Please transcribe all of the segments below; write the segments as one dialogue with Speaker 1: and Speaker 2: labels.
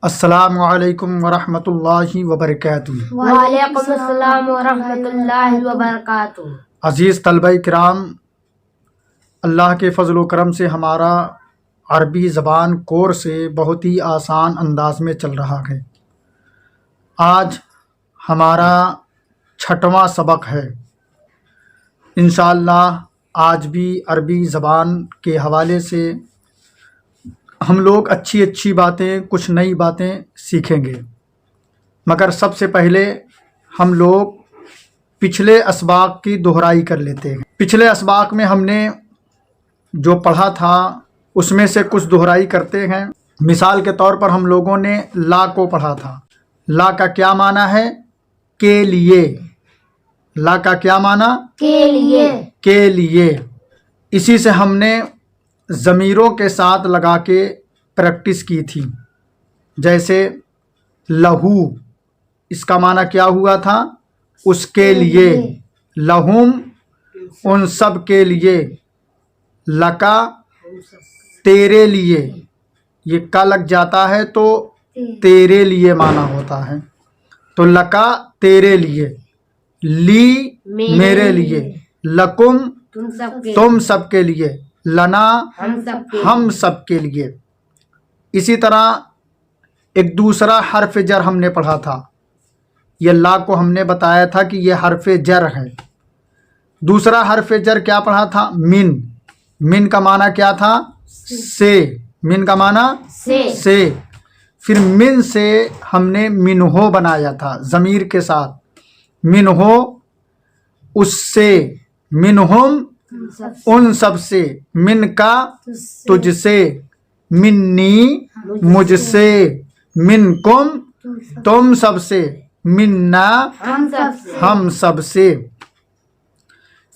Speaker 1: السلام علیکم ورحمۃ اللہ وبرکاتہ۔
Speaker 2: وعلیکم السلام ورحمۃ اللہ وبرکاتہ۔
Speaker 1: عزیز طلبہ کرام، اللہ کے فضل و کرم سے ہمارا عربی زبان کورس بہت ہی آسان انداز میں چل رہا ہے۔ آج ہمارا 6واں سبق ہے۔ انشاءاللہ آج بھی عربی زبان کے حوالے سے ہم لوگ اچھی باتیں، کچھ نئی باتیں سیکھیں گے، مگر سب سے پہلے ہم لوگ پچھلے اسباق کی دہرائی کر لیتے ہیں۔ پچھلے اسباق میں ہم نے جو پڑھا تھا اس میں سے کچھ دہرائی کرتے ہیں۔ مثال کے طور پر ہم لوگوں نے لا کو پڑھا تھا۔ لا کا کیا معنی ہے؟ کے لیے۔ لا کا کیا معنی؟
Speaker 2: کے لیے۔
Speaker 1: کے لیے۔ اسی سے ہم نے ضمیروں کے ساتھ لگا کے پریکٹس کی تھی، جیسے لہو، اس کا معنی کیا ہوا تھا؟ اس کے لیے۔ لہم، ان سب کے لیے۔ لکا، تیرے لیے۔ یہ کا لگ جاتا ہے تو تیرے لیے معنی ہوتا ہے، تو لکا تیرے لیے، لی میرے لیے، لکم تم سب کے لیے، لنا ہم سب کے لیے۔ اسی طرح ایک دوسرا حرف جر ہم نے پڑھا تھا۔ یہ لا کو ہم نے بتایا تھا کہ یہ حرف جر ہے۔ دوسرا حرف جر کیا پڑھا تھا؟ من۔ من کا معنی کیا تھا؟ سے۔ من کا معنی سے۔ پھر من سے ہم نے منہو بنایا تھا ضمیر کے ساتھ۔ منہو اس سے، منہم ان سب سے، من کا تجھ سے، منی مجھ سے، منکم تم سب سے، منا ہم سب سے۔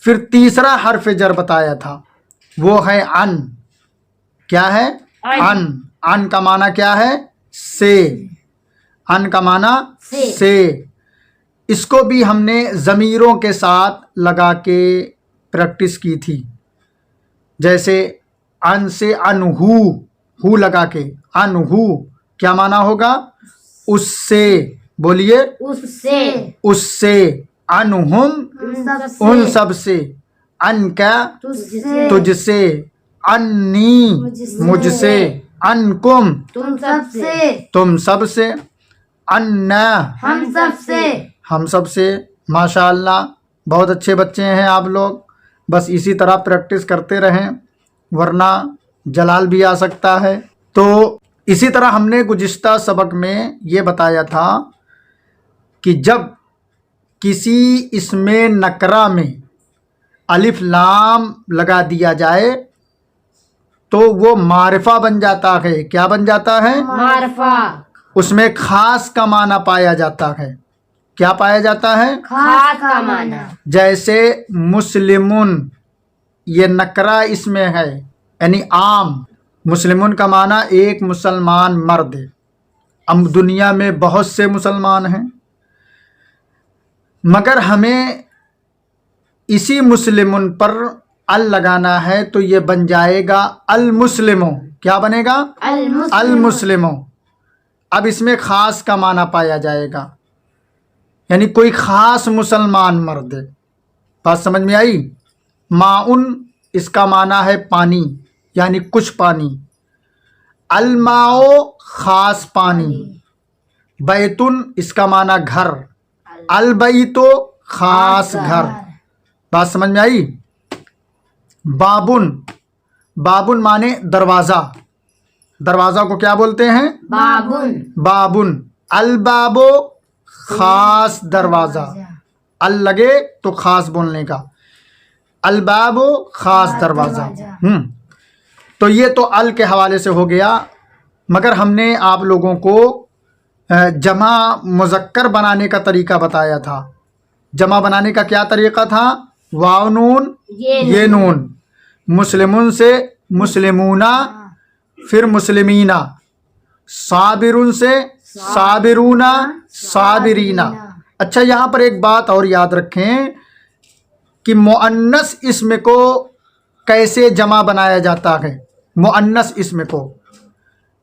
Speaker 1: پھر تیسرا حرف جر بتایا تھا، وہ ہے ان۔ کیا ہے؟ ان۔ ان کا معنی کیا ہے؟ سے۔ ان کا معنی سے۔ اس کو بھی ہم نے ضمیروں کے ساتھ لگا کے پریکٹس کی تھی، جیسے ان سے انہو، ہو لگا کے، انہو کیا معنی ہوگا؟ اس سے۔ بولیے،
Speaker 2: اس سے۔
Speaker 1: اس سے۔ انہم ان سب سے، ان کا تجھ سے، انی مجھ سے، انکم تم سب سے، انا
Speaker 2: ہم سب سے۔
Speaker 1: ہم سب سے۔ ماشاء اللہ، بہت اچھے بچے ہیں آپ لوگ۔ بس اسی طرح پریکٹس کرتے رہیں، ورنہ جلال بھی آ سکتا ہے۔ تو اسی طرح ہم نے گزشتہ سبق میں یہ بتایا تھا کہ جب کسی اسم نکرہ میں الف لام لگا دیا جائے تو وہ معرفہ بن جاتا ہے۔ کیا بن جاتا ہے؟
Speaker 2: معرفہ۔
Speaker 1: اس میں خاص کا معنی پایا جاتا ہے۔ کیا پایا جاتا ہے؟
Speaker 2: خاص کا معنی۔
Speaker 1: جیسے مسلمون، یہ نکرہ اس میں ہے، یعنی عام۔ مسلمون کا معنی ایک مسلمان مرد۔ اب دنیا میں بہت سے مسلمان ہیں، مگر ہمیں اسی مسلمون پر ال لگانا ہے تو یہ بن جائے گا المسلموں۔ کیا بنے گا؟ المسلموں۔ اب اس میں خاص کا معنی پایا جائے گا، یعنی کوئی خاص مسلمان مرد۔ بات سمجھ میں آئی؟ ماؤن اس کا معنی ہے پانی، یعنی کچھ پانی۔ الماؤ خاص پانی۔ بیتن اس کا معنی گھر۔ البیتو خاص گھر۔ بات سمجھ میں آئی؟ بابن، بابن معنی دروازہ۔ دروازہ کو کیا بولتے ہیں؟
Speaker 2: بابن۔
Speaker 1: بابن۔ البابو خاص دروازہ۔ ال لگے تو خاص بولنے کا، الباب خاص دروازہ۔ تو یہ تو ال کے حوالے سے ہو گیا، مگر ہم نے آپ لوگوں کو جمع مذکر بنانے کا طریقہ بتایا تھا۔ جمع بنانے کا کیا طریقہ تھا؟ واو نون یہ نون۔ مسلمون سے مسلمونہ، پھر مسلمینہ۔ صابرون سے صابرونہ، صابرینہ۔ اچھا، یہاں پر ایک بات اور یاد رکھیں کہ مؤنث اسم کو کیسے جمع بنایا جاتا ہے۔ مؤنث اسم کو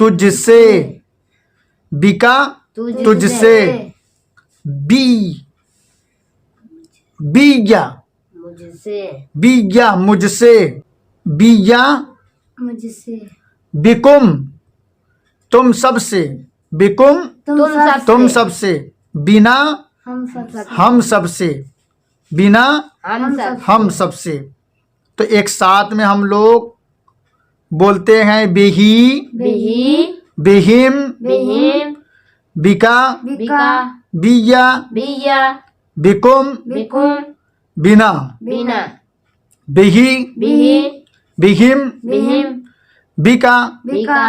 Speaker 1: تجھ سے، بکا تجھ سے، بیگا
Speaker 2: مجھ سے،
Speaker 1: بیگا مجھ سے، بیگا
Speaker 2: مجھ سے،
Speaker 1: بکم تم سب سے، بکم تم سب سے، بنا ہم سب سے، بنا ہم سب سے۔ تو ایک ساتھ میں ہم لوگ بولتے ہیں بہی،
Speaker 2: بہی،
Speaker 1: بہم،
Speaker 2: بہم،
Speaker 1: بکا،
Speaker 2: بکا،
Speaker 1: بیا،
Speaker 2: بیا،
Speaker 1: بکم،
Speaker 2: بکم،
Speaker 1: بنا،
Speaker 2: بنا،
Speaker 1: بہی،
Speaker 2: بہی،
Speaker 1: بہم،
Speaker 2: بہم،
Speaker 1: بکا،
Speaker 2: بکا،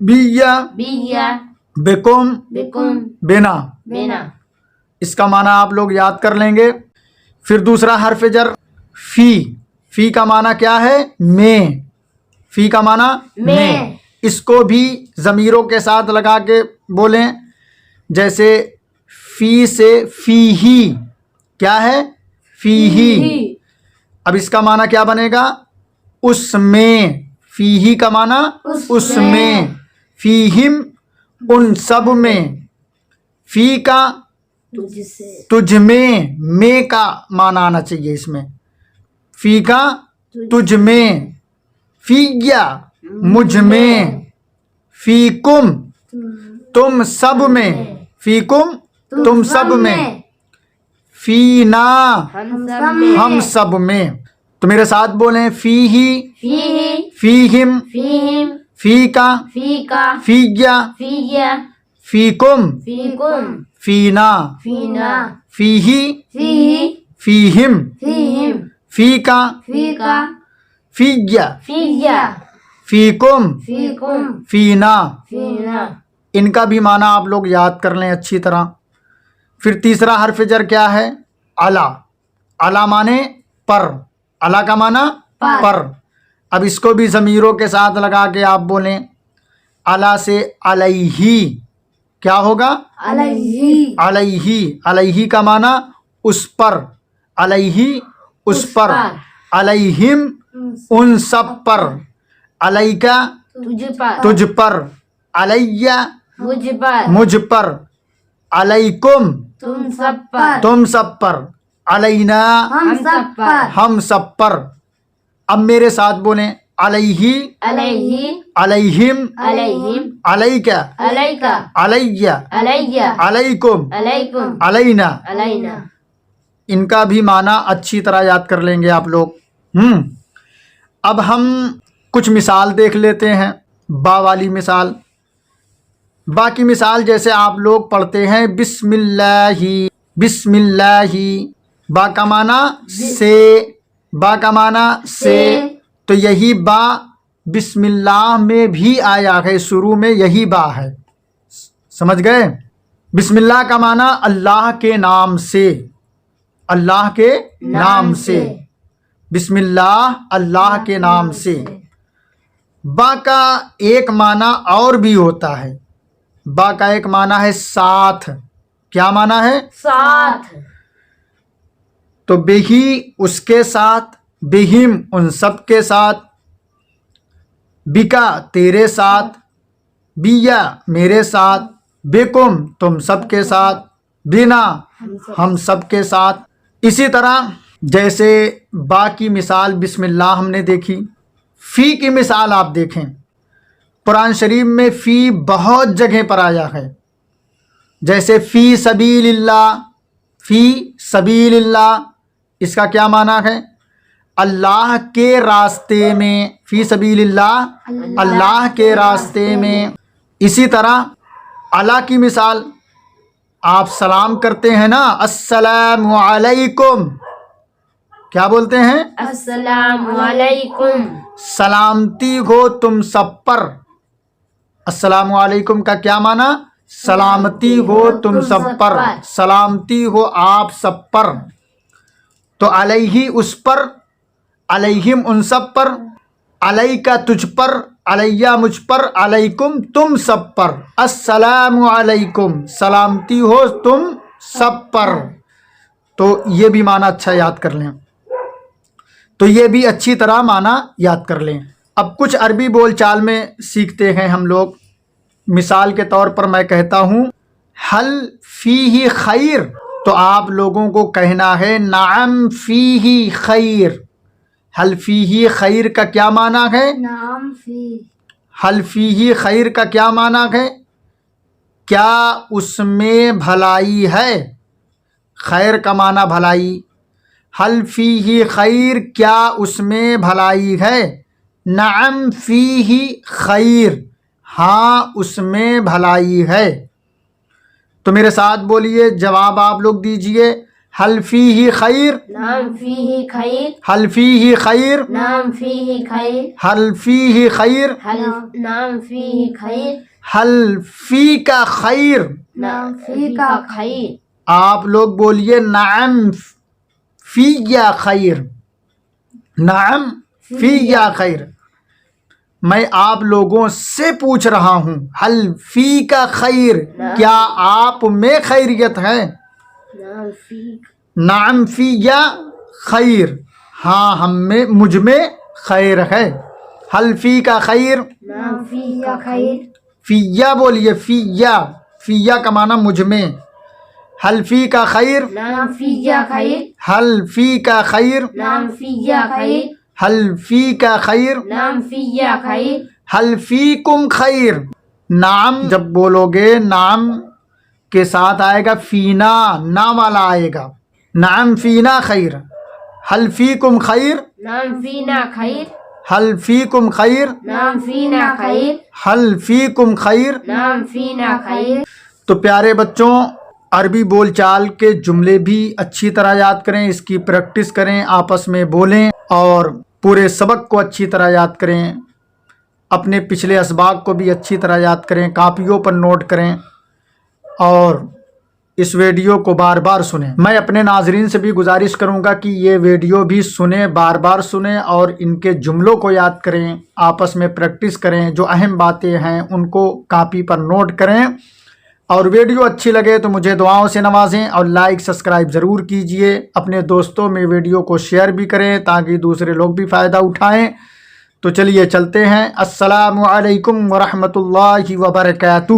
Speaker 1: بیا،
Speaker 2: بیا،
Speaker 1: بکم،
Speaker 2: بکم،
Speaker 1: بنا۔
Speaker 2: بنا۔
Speaker 1: اس کا معنی آپ لوگ یاد کر لیں گے۔ پھر دوسرا حرف جر فی، فی کا معنی کیا ہے؟ میں، فی کا معنی میں۔ اس کو بھی ضمیروں کے ساتھ لگا کے بولیں، جیسے فی سے فی ہی، کیا ہے؟ فی ہی۔ اب اس کا معنی کیا بنے گا؟ اس میں، فی ہی کا معنی اس میں، فیہم ان سب میں، فی کا
Speaker 2: تجھ سے،
Speaker 1: تجھ میں کا معنی آنا چاہیے اس میں، فی کا تجھ میں، فییا مجھ میں، فیکم تم سب میں، فیکم تم سب میں، فینا
Speaker 2: ہم سب میں،
Speaker 1: ہم سب میں۔ تو میرے ساتھ بولیں، فی ہی،
Speaker 2: فیہ،
Speaker 1: فیہم،
Speaker 2: فیہم،
Speaker 1: فی کا،
Speaker 2: فیکا،
Speaker 1: فییا،
Speaker 2: فیہ،
Speaker 1: فیکم،
Speaker 2: فیکم،
Speaker 1: فینا،
Speaker 2: فینا،
Speaker 1: فیہی،
Speaker 2: فیہ،
Speaker 1: فیہم،
Speaker 2: فیہم،
Speaker 1: فی کا،
Speaker 2: فیکا،
Speaker 1: فییا،
Speaker 2: فیہ،
Speaker 1: فیکم،
Speaker 2: فیکم،
Speaker 1: فینا۔
Speaker 2: فینا۔
Speaker 1: ان کا بھی معنی آپ لوگ یاد کر لیں اچھی طرح۔ پھر تیسرا حرف جر کیا ہے؟ علا، علا مانے پر، علا کا معنی پر۔ اب اس کو بھی ضمیروں کے ساتھ لگا کے آپ بولیں، علا سے علیہ، کیا ہوگا؟
Speaker 2: علیہ،
Speaker 1: علیہ، علیہ کا معنی اس پر، علیہ اس پر، علیہم ان سب پر، علیکا
Speaker 2: تجھ پر،
Speaker 1: تجھ پر، علیہ
Speaker 2: مجھ پر،
Speaker 1: مجھ پر، علیکم
Speaker 2: تم سب پر،
Speaker 1: تم سب پر، علینا
Speaker 2: ہم سب پر،
Speaker 1: ہم سب پر۔ اب میرے ساتھ بولیں، علیہ،
Speaker 2: علیہ،
Speaker 1: علیہم،
Speaker 2: علیہم،
Speaker 1: علیکا،
Speaker 2: علیکا،
Speaker 1: علیہ،
Speaker 2: علیہ،
Speaker 1: علیکم،
Speaker 2: علیکم،
Speaker 1: علینا۔
Speaker 2: علینا۔
Speaker 1: ان کا بھی معنی اچھی طرح یاد کر لیں گے آپ لوگ۔ اب ہم کچھ مثال دیکھ لیتے ہیں، با والی مثال۔ با کی مثال جیسے آپ لوگ پڑھتے ہیں بسم اللہ، بسم اللہ، با کا معنی سے، با کا معنی سے، تو یہی با بسم اللہ میں بھی آیا ہے، شروع میں یہی با ہے، سمجھ گئے؟ بسم اللہ کا معنی اللہ کے نام سے، اللہ کے نام سے، بسم اللہ اللہ کے نام سے۔ با کا ایک معنی اور بھی ہوتا ہے، با کا ایک معنی ہے ساتھ، کیا معنی ہے؟
Speaker 2: ساتھ،
Speaker 1: تو بہی اس کے ساتھ، بہم ان سب کے ساتھ، بکا تیرے ساتھ، بیا میرے ساتھ، بکم تم سب کے ساتھ، بنا ہم سب کے ساتھ۔ اسی طرح جیسے با کی مثال بسم اللہ ہم نے دیکھی، فی کی مثال آپ دیکھیں، قرآن شریف میں فی بہت جگہ پر آیا ہے، جیسے فی سبیل اللہ، فی سبیل اللہ، اس کا کیا معنی ہے؟ اللہ کے راستے میں، فی سبیل اللہ اللہ کے راستے میں۔ اسی طرح علی کی مثال، آپ سلام کرتے ہیں نا، السلام علیکم، کیا بولتے ہیں؟
Speaker 2: السلام علیکم،
Speaker 1: سلامتی ہو تم سب پر۔ السلام علیکم کا کیا معنی؟ سلامتی ہو تم سب پر، سلامتی ہو آپ سب پر۔ تو علیہ اس پر، علیہم ان سب پر، علیکا تجھ پر، علیہ مجھ پر، علیکم تم سب پر، السلام علیکم سلامتی ہو تم سب پر۔ تو یہ بھی معنی اچھا یاد کر لیں، تو یہ بھی اچھی طرح معنی یاد کر لیں۔ اب کچھ عربی بول چال میں سیکھتے ہیں ہم لوگ، مثال کے طور پر میں کہتا ہوں حل فیہ خیر، تو آپ لوگوں کو کہنا ہے نعم فیہ خیر۔ حل فیہ خیر کا کیا معنی ہے؟
Speaker 2: نعم فی،
Speaker 1: حل فیہ خیر کا کیا معنی ہے؟ کیا اس میں بھلائی ہے؟ خیر کا معنی بھلائی۔ حل فیہ خیر، کیا اس میں بھلائی ہے؟ نعم فیہ خیر، ہاں اس میں بھلائی ہے۔ تو میرے ساتھ بولیے، جواب آپ لوگ دیجئے، حل فیہ خیر،
Speaker 2: نعم فیہ خیر،
Speaker 1: حل فیہ خیر،
Speaker 2: نعم فیہ خیر،
Speaker 1: حل فیہ خیر،
Speaker 2: نعم فیہ خیر،
Speaker 1: حل فی کا خیر۔
Speaker 2: نعم فی کا خیر،
Speaker 1: آپ لوگ بولیے نعم فی یا خیر، نعم فی یا خیر۔ میں آپ لوگوں سے پوچھ رہا ہوں، حل فی کا خیر، کیا آپ میں خیریت ہے؟
Speaker 2: نعم فی،
Speaker 1: نعم فی یا خیر، ہاں مجھ میں خیر ہے۔ حل فی کا خیر،
Speaker 2: نعم فی کا خیر،
Speaker 1: فیا بولیے، فیا، فیا کا معنی مجھ میں۔ حل فی کا خیر،
Speaker 2: نعم فی کا خیر،
Speaker 1: حل فی کا خیر،
Speaker 2: نعم فی کا خیر،
Speaker 1: حل فی کا خیر،
Speaker 2: نعم فی کا خیر،
Speaker 1: حل فیکم خیر۔ نعم جب بولو گے نعم کے ساتھ آئے گا فینا، نا والا آئے گا، نعم فینا خیر، حل فیکم خیر،
Speaker 2: نعم فینا خیر،
Speaker 1: حل فیکم خیر،
Speaker 2: نعم فینا خیر،
Speaker 1: حل فیکم خیر۔
Speaker 2: نعم فینا خیر۔
Speaker 1: تو پیارے بچوں، عربی بول چال کے جملے بھی اچھی طرح یاد کریں، اس کی پریکٹس کریں، آپس میں بولیں اور پورے سبق کو اچھی طرح یاد کریں، اپنے پچھلے اسباق کو بھی اچھی طرح یاد کریں، کاپیوں پر نوٹ کریں اور اس ویڈیو کو بار بار سنیں۔ میں اپنے ناظرین سے بھی گزارش کروں گا کہ یہ ویڈیو بھی سنیں، بار بار سنیں اور ان کے جملوں کو یاد کریں، آپس میں پریکٹس کریں، جو اہم باتیں ہیں ان کو کاپی پر نوٹ کریں، اور ویڈیو اچھی لگے تو مجھے دعاؤں سے نوازیں اور لائک سبسکرائب ضرور کیجئے۔ اپنے دوستوں میں ویڈیو کو شیئر بھی کریں تاکہ دوسرے لوگ بھی فائدہ اٹھائیں۔ تو چلیے چلتے ہیں۔ السلام علیکم ورحمۃ اللہ وبرکاتہ۔